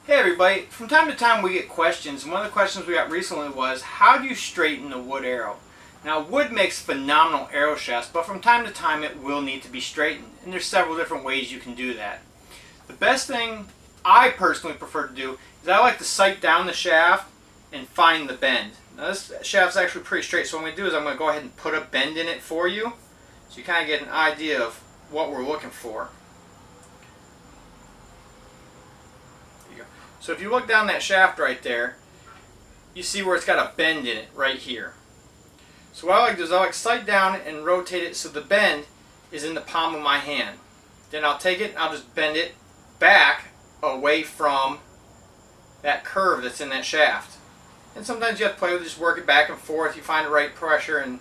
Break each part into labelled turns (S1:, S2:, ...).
S1: Hey everybody, from time to time we get questions, and one of the questions we got recently was, how do you straighten a wood arrow? Now wood makes phenomenal arrow shafts, but from time to time it will need to be straightened, and there's several different ways you can do that. The best thing I personally prefer to do is I like to sight down the shaft and find the bend. Now this shaft's actually pretty straight, so what I'm going to do is I'm going to go ahead and put a bend in it for you, so you kind of get an idea of what we're looking for. So if you look down that shaft right there, you see where it's got a bend in it right here. So what I like to do is I like to sight down and rotate it so the bend is in the palm of my hand. Then I'll take it and I'll just bend it back away from that curve that's in that shaft. And sometimes you have to play with it, just work it back and forth. You find the right pressure and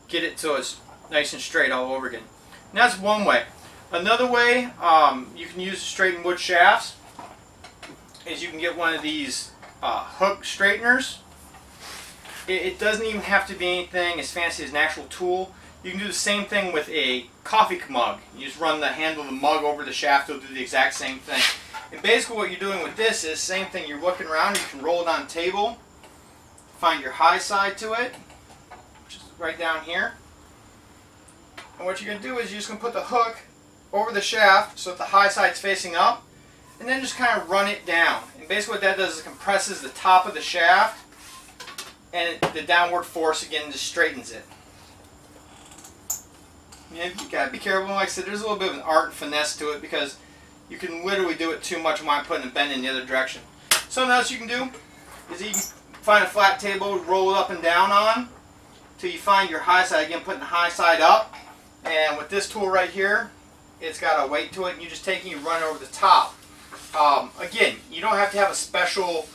S1: get it so it's nice and straight all over again. And that's one way. Another way you can use to straighten wood shafts is you can get one of these hook straighteners. It doesn't even have to be anything as fancy as an actual tool. You can do the same thing with a coffee mug. You just run the handle of the mug over the shaft, it'll do the exact same thing. And basically what you're doing with this is same thing. You're looking around, you can roll it on the table, find your high side to it, which is right down here. And what you're going to do is you're just going to put the hook over the shaft so that the high side's facing up, and then just kind of run it down. And basically what that does is it compresses the top of the shaft, and the downward force again just straightens it. And you gotta be careful. Like I said, there's a little bit of an art and finesse to it because you can literally do it too much while putting a bend in the other direction. Something else you can do is you can find a flat table, roll it up and down on till you find your high side. Again, putting the high side up, and with this tool right here, it's got a weight to it, and you just take it and you run it over the top. Again, you don't have to have a special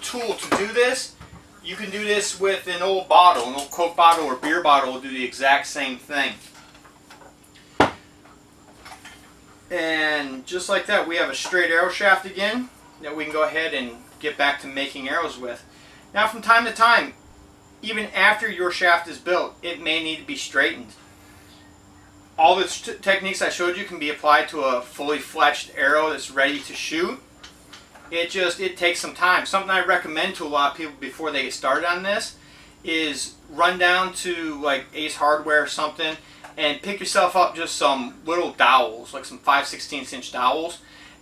S1: tool to do this. You can do this with an old bottle, an old Coke bottle or beer bottle will do the exact same thing. And just like that, we have a straight arrow shaft again that we can go ahead and get back to making arrows with. Now from time to time, even after your shaft is built, it may need to be straightened. All the techniques I showed you can be applied to a fully fletched arrow that's ready to shoot. It takes some time. Something I recommend to a lot of people before they get started on this is run down to like Ace Hardware or something and pick yourself up just some little dowels, like some 5/16 inch dowels,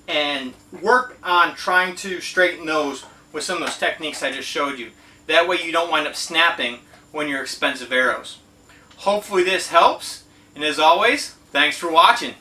S1: and work on trying to straighten those with some of those techniques I just showed you. That way you don't wind up snapping when you're expensive arrows. Hopefully this helps. And as always, thanks for watching.